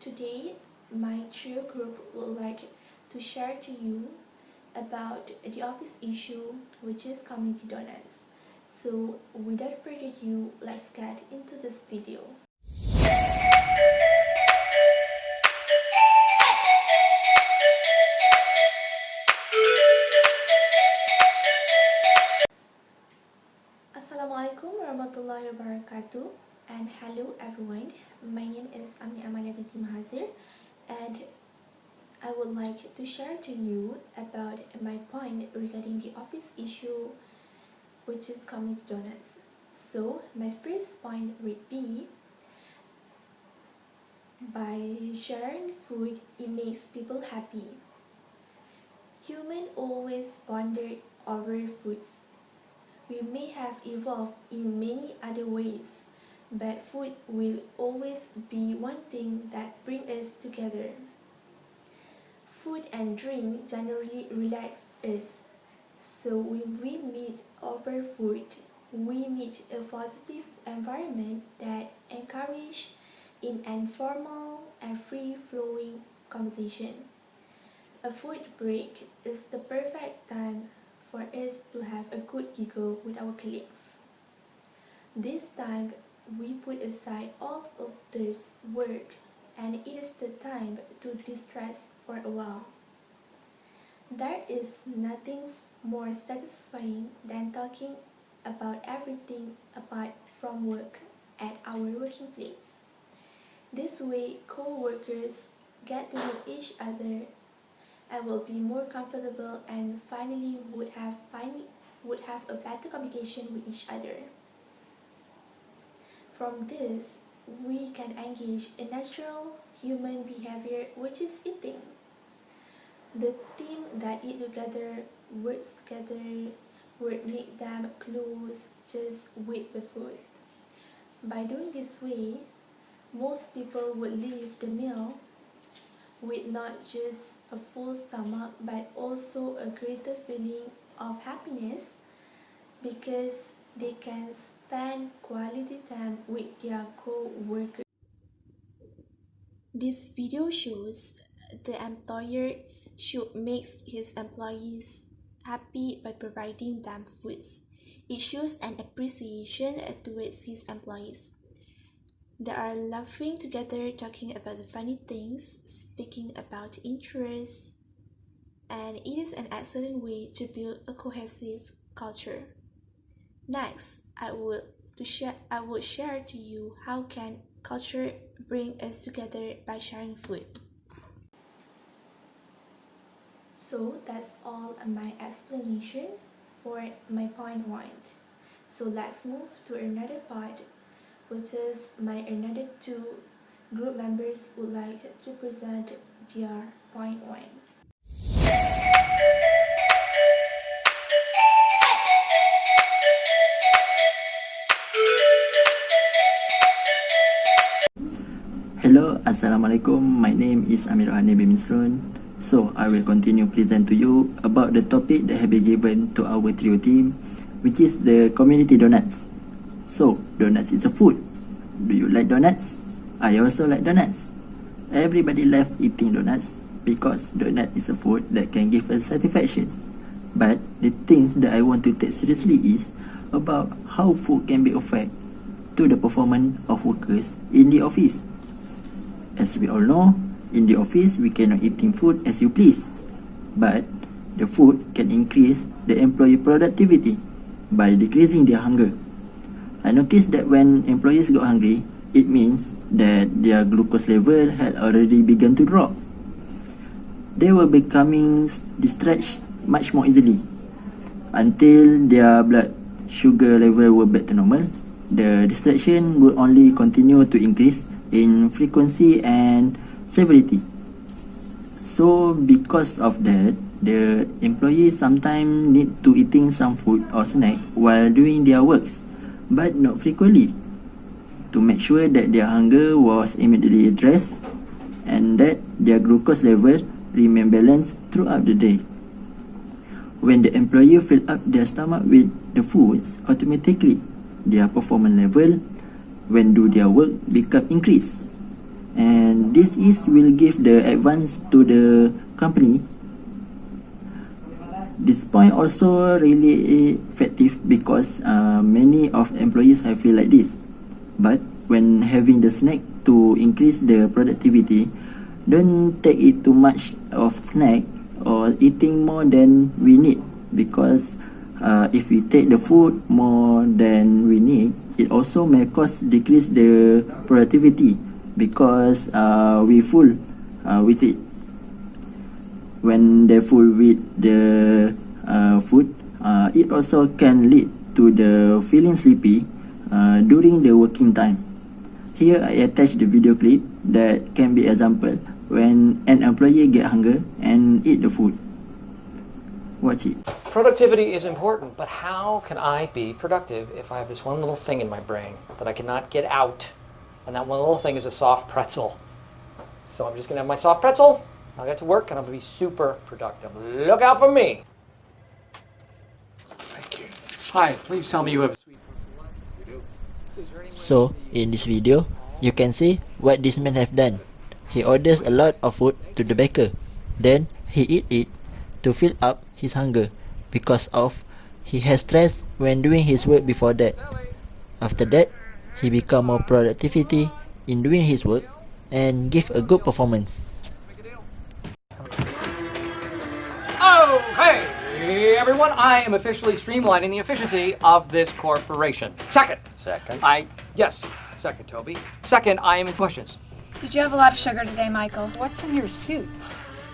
Today, my trio group would like to share to you about the office issue, which is community donuts. So, without further ado, let's get into this video. Assalamualaikum warahmatullahi wabarakatuh, and hello everyone. My name is AMNI binti MAHADZIR, and I would like to share to you about my point regarding the office issue, which is community donuts. So my first point would be, by sharing food, it makes people happy. Humans always wonder over foods. We may have evolved in many other ways, but food will always be one thing that brings us together. Food and drink generally relax us, so when we meet over food, we meet a positive environment that encourages an informal and free-flowing conversation. A food break is the perfect time for us to have a good giggle with our colleagues. This time, we put aside all of this work, and it is the time to distress for a while. There is nothing more satisfying than talking about everything apart from work at our working place. This way, co-workers get to know each other and will be more comfortable, and finally would have a better communication with each other. From this, we can engage in natural human behavior, which is eating. The team that eat together, works together, would make them close just with the food. By doing this way, most people would leave the meal with not just a full stomach but also a greater feeling of happiness, because they can spend quality time with their co-workers. This video shows the employer should make his employees happy by providing them foods. It shows an appreciation towards his employees. They are laughing together, talking about the funny things, speaking about interests, and it is an excellent way to build a cohesive culture. Next, I would share to you how can culture bring us together by sharing food. So that's all my explanation for my point 1. So let's move to another part, which is my another 2 group members would like to present their point 1. Hello, Assalamualaikum. My name is AMYRUL MISRUN. So, I will continue present to you about the topic that have been given to our trio team, which is the community donuts. So, donuts is a food. Do you like donuts? I also like donuts. Everybody loves eating donuts because donut is a food that can give us satisfaction. But the things that I want to take seriously is about how food can be affect to the performance of workers in the office. As we all know, in the office we cannot eating food as you please, but the food can increase the employee productivity by decreasing their hunger. I noticed that when employees got hungry, it means that their glucose level had already begun to drop. They were becoming distracted much more easily until their blood sugar level were back to normal. The distraction would only continue to increase in frequency and severity. So because of that, the employees sometimes need to eating some food or snack while doing their works, but not frequently, to make sure that their hunger was immediately addressed and that their glucose level remain balanced throughout the day. When the employee fill up their stomach with the foods, automatically their performance level when do their work become increased. and this is will give the advance to the company. This point also really effective because many of employees have feel like this. But when having the snack to increase the productivity, don't take it too much of snack or eating more than we need, because if we take the food more than we need, it also may cause decrease the productivity because we full with it. When they're full with the food, it also can lead to the feeling sleepy during the working time. Here I attach the video clip that can be example when an employee get hunger and eat the food. Watch it. Productivity is important, but how can I be productive if I have this one little thing in my brain that I cannot get out? And that one little thing is a soft pretzel. So I'm just gonna have my soft pretzel, I'll get to work and I'm gonna be super productive. Look out for me! Thank you. Hi, please tell me you have a sweet person. So in this video, you can see what this man have done. He orders a lot of food to the baker. Then he eat it to fill up his hunger because of he has stress when doing his work before that. After that, he become more productivity in doing his work and give a good performance. Okay, everyone, I am officially streamlining the efficiency of this corporation. Second, yes, second, Toby. Second, I am in questions. Did you have a lot of sugar today, Michael? What's in your soup?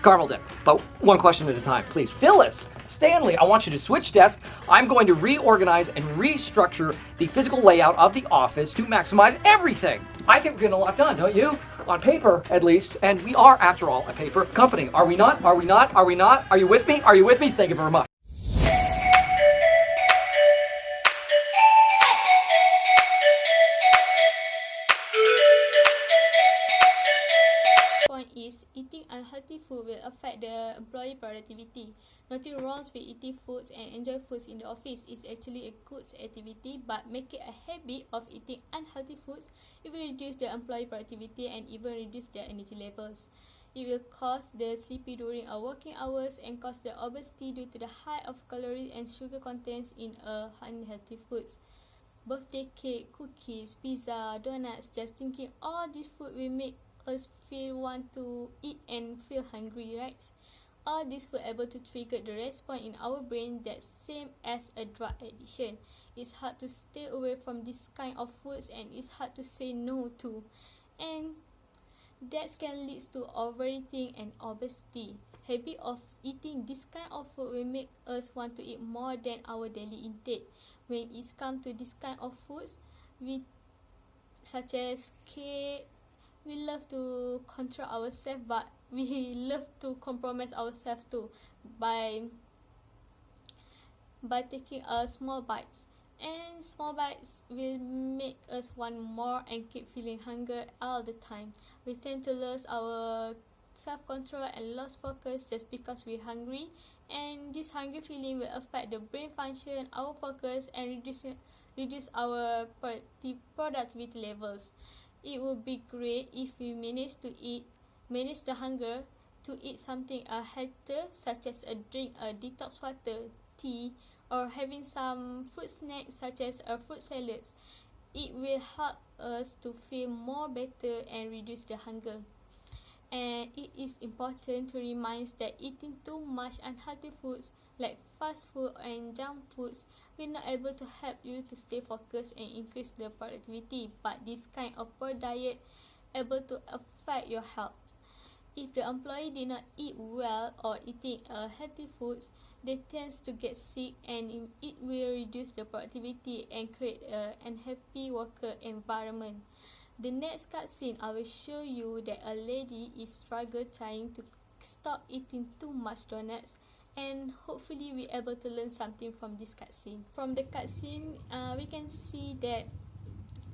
Caramel dip, but one question at a time, please. Phyllis, Stanley, I want you to switch desks. I'm going to reorganize and restructure the physical layout of the office to maximize everything. I think we're getting a lot done, don't you? On paper, at least, and we are, after all, a paper company. Are we not? Are we not? Are we not? Are you with me? Are you with me? Thank you very much. Point is, eating unhealthy food will affect the employee productivity. Nothing wrong with eating foods and enjoy foods in the office. It's actually a good activity, but make it a habit of eating unhealthy foods, it will reduce the employee productivity and even reduce their energy levels. It will cause the sleepy during our working hours and cause the obesity due to the high of calories and sugar contents in unhealthy foods. Birthday cake, cookies, pizza, donuts, just thinking all this food will make us want to eat and feel hungry, right? All this were able to trigger the response in our brain that's same as a drug addiction. It's hard to stay away from this kind of foods and it's hard to say no to. And that can lead to overeating and obesity. Habit of eating this kind of food will make us want to eat more than our daily intake. When it's come to this kind of foods, such as cake, we love to control ourselves, but we love to compromise ourselves too by taking small bites. And small bites will make us want more and keep feeling hunger all the time. We tend to lose our self-control and lose focus just because we're hungry, and this hungry feeling will affect the brain function, our focus, and reduce our productivity levels. It would be great if we manage the hunger to eat something healthier, such as a drink, a detox water, tea, or having some fruit snacks such as fruit salads. It will help us to feel more better and reduce the hunger. And it is important to remind that eating too much unhealthy foods like fast food and junk foods will not able to help you to stay focused and increase the productivity, but this kind of poor diet able to affect your health. If the employee did not eat well or eating healthy foods, they tend to get sick, and it will reduce the productivity and create an unhappy worker environment. The next cutscene, I will show you that a lady is struggling trying to stop eating too much donuts, and hopefully we able to learn something from this cutscene. From the cutscene, we can see that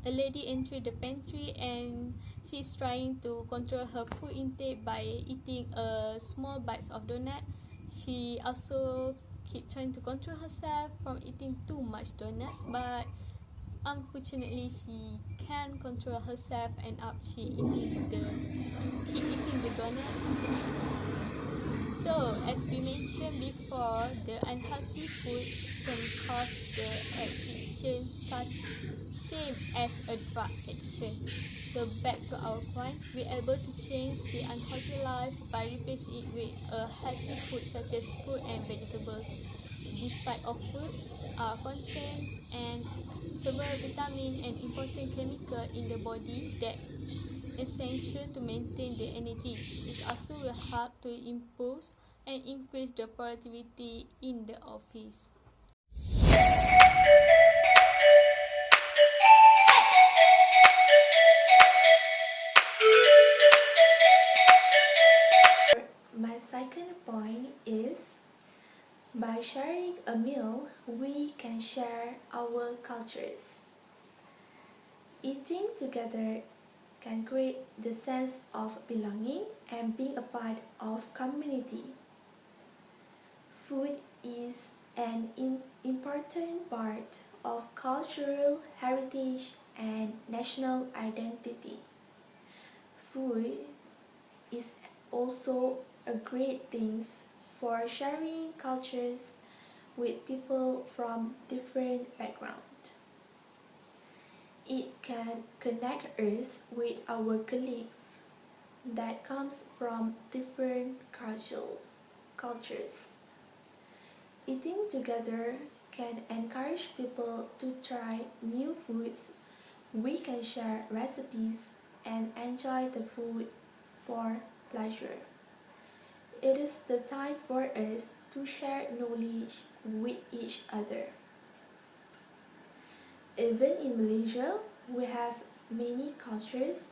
a lady entered the pantry and she's trying to control her food intake by eating small bites of donut. She also keep trying to control herself from eating too much donuts, but unfortunately, she can't control herself and keep eating the donuts. So, as we mentioned before, the unhealthy food can cause the addiction same as a drug addiction. So back to our point, we're able to change the unhealthy life by replacing it with a healthy food such as fruit and vegetables. This type of foods contains and several vitamin and important chemical in the body that essential to maintain the energy. It also will help to improve and increase the productivity in the office. My second point is, by sharing a meal, we can share our cultures. Eating together can create the sense of belonging and being a part of community. Food is an important part of cultural heritage and national identity. Food is also a great thing for sharing cultures with people from different backgrounds. It can connect us with our colleagues that comes from different cultures. Eating together can encourage people to try new foods. We can share recipes and enjoy the food for pleasure. It is the time for us to share knowledge with each other. Even in Malaysia, we have many cultures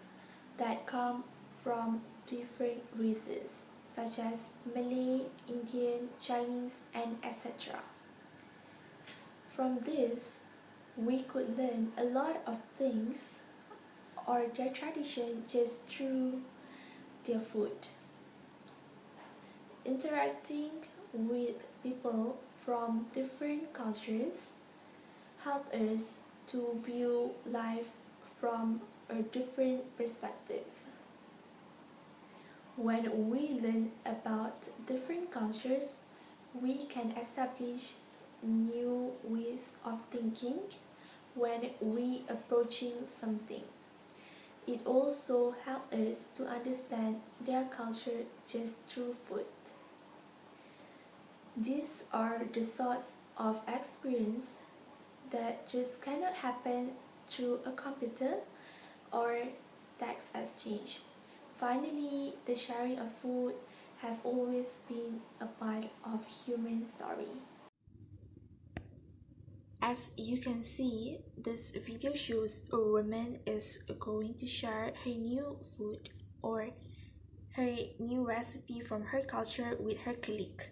that come from different races, such as Malay, Indian, Chinese, and etc. From this, we could learn a lot of things or their tradition just through their food. Interacting with people from different cultures help us to view life from a different perspective. When we learn about different cultures, we can establish new ways of thinking when we approaching something. It also helps us to understand their culture just through food. These are the sorts of experience that just cannot happen through a computer or text exchange. Finally, the sharing of food have always been a part of human story. As you can see, this video shows a woman is going to share her new food or her new recipe from her culture with her colleague.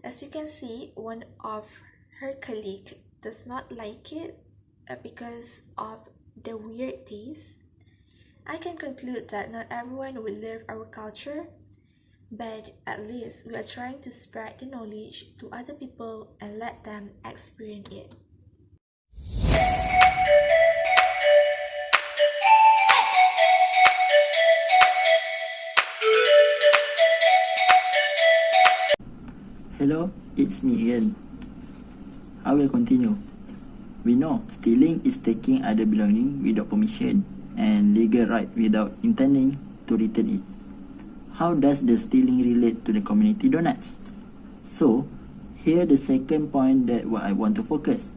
As you can see, one of her colleague does not like it because of the weird taste. I can conclude that not everyone will love our culture, but at least we are trying to spread the knowledge to other people and let them experience it. Hello, it's me again. I will continue. We know stealing is taking other belonging without permission and legal right without intending to return it. How does the stealing relate to the community donuts? So, here the second point that what I want to focus.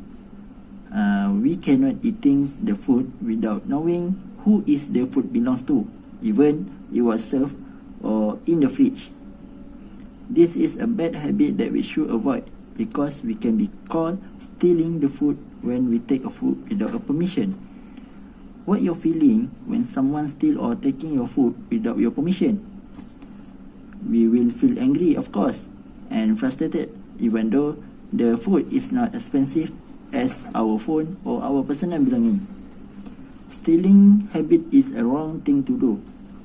We cannot eating the food without knowing who is the food belongs to, even it was served or in the fridge. This is a bad habit that we should avoid because we can be called stealing the food when we take a food without a permission. What you're feeling when someone steal or taking your food without your permission? We will feel angry, of course, and frustrated, even though the food is not expensive as our phone or our personal belonging. Stealing habit is a wrong thing to do.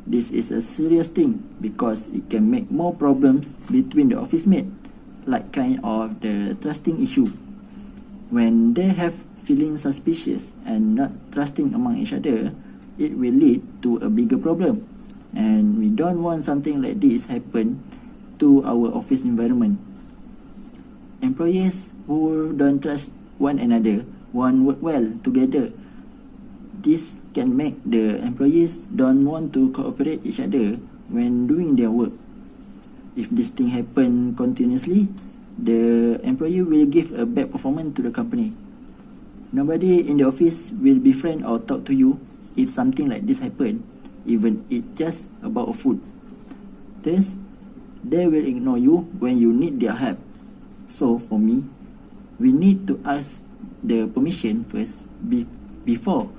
This is a serious thing because it can make more problems between the office mate, like kind of the trusting issue. When they have feeling suspicious and not trusting among each other, it will lead to a bigger problem. And we don't want something like this happen to our office environment. Employees who don't trust one another won't work well together. This can make the employees don't want to cooperate each other when doing their work. If this thing happen continuously, the employee will give a bad performance to the company. Nobody in the office will befriend or talk to you if something like this happen, even it just about a food. Thus, they will ignore you when you need their help. So for me, we need to ask the permission first before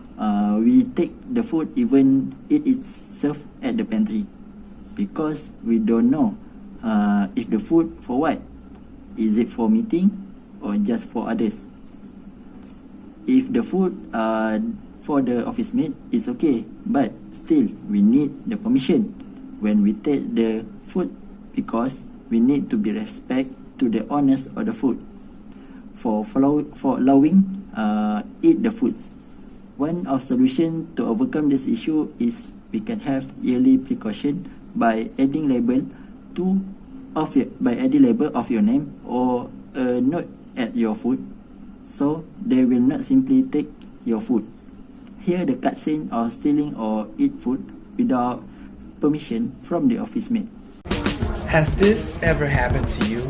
we take the food, even it is served at the pantry, because we don't know if the food for what. Is it for meeting or just for others? If the food for the office mate is okay, but still we need the permission when we take the food, because we need to be respect to the owners of the food for allowing eat the foods. One of solution to overcome this issue is we can have yearly precaution by adding label of your name or a note at your food, so they will not simply take your food. Here the cutscene of stealing or eat food without permission from the office mate. Has this ever happened to you?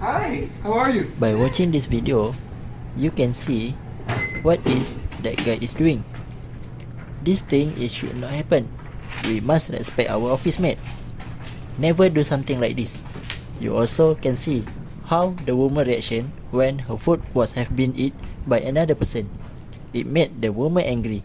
Hi, how are you? By watching this video, you can see what is that guy is doing. This thing should not happen. We must respect our office mate. Never do something like this. You also can see how the woman reaction when her food was have been eaten by another person. It made the woman angry.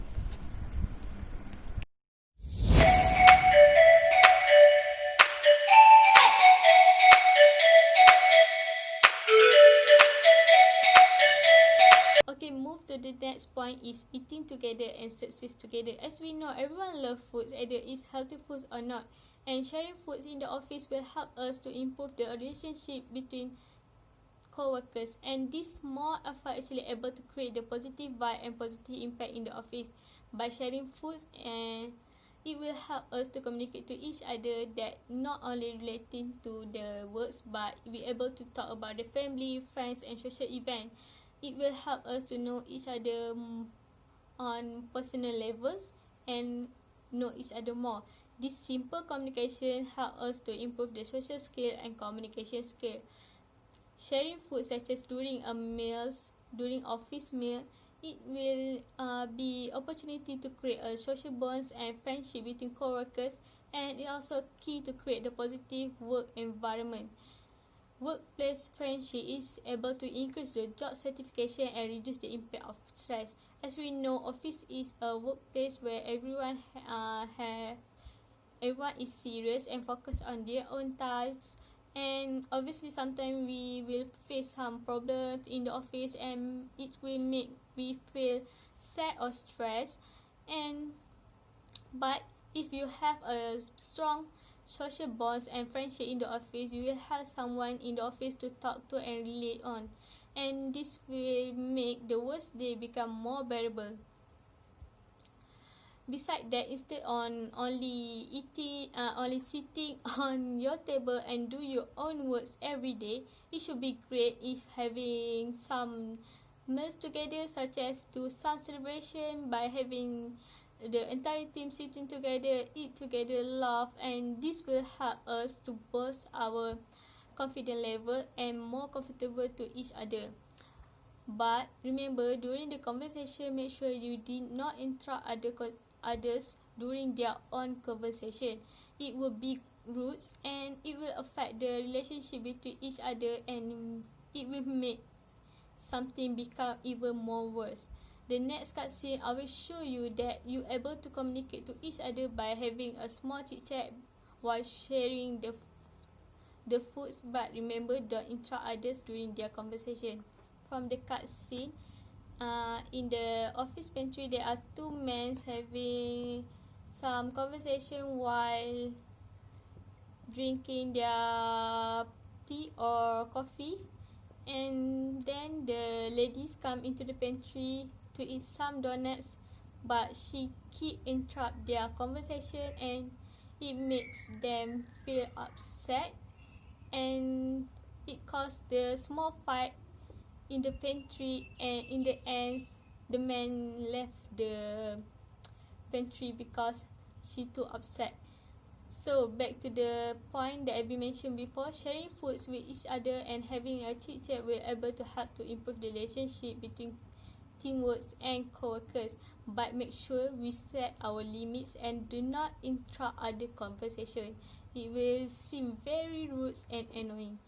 Okay, move to the next point is eating together and success together. As we know, everyone loves foods, either it's healthy foods or not. And sharing foods in the office will help us to improve the relationship between co-workers. And this small effort actually able to create the positive vibe and positive impact in the office. By sharing foods, and it will help us to communicate to each other that not only relating to the works, but we able to talk about the family, friends and social event. It will help us to know each other on personal levels and know each other more. This simple communication help us to improve the social skill and communication skill. Sharing food such as during during office meal, it will be opportunity to create a social bonds and friendship between co-workers, and it also key to create the positive work environment. Workplace friendship is able to increase the job satisfaction and reduce the impact of stress. As we know, office is a workplace where everyone is serious and focused on their own tasks. And obviously, sometimes we will face some problems in the office, and it will make we feel sad or stressed. But if you have a strong social bonds and friendship in the office, you will have someone in the office to talk to and relate on, and this will make the worst day become more bearable. Besides that, instead on only sitting on your table and do your own works every day, it should be great if having some meals together, such as do some celebration by having the entire team sitting together, eat together, laugh, and this will help us to boost our confidence level and more comfortable to each other. But remember, during the conversation, make sure you did not interrupt others during their own conversation. It will be rude and it will affect the relationship between each other, and it will make something become even more worse. The next cutscene, I will show you that you able to communicate to each other by having a small chit chat while sharing the foods. But remember, don't interrupt others during their conversation. From the cutscene, in the office pantry, there are two men having some conversation while drinking their tea or coffee, and then the ladies come into the pantry to eat some donuts, but she keep interrupt their conversation, and it makes them feel upset, and it caused the small fight in the pantry, and in the end the man left the pantry because she too upset. So back to the point that Abby mentioned before, sharing foods with each other and having a chit chat will able to help to improve the relationship between teamwork and co-workers, but make sure we set our limits and do not interrupt other conversation. It will seem very rude and annoying.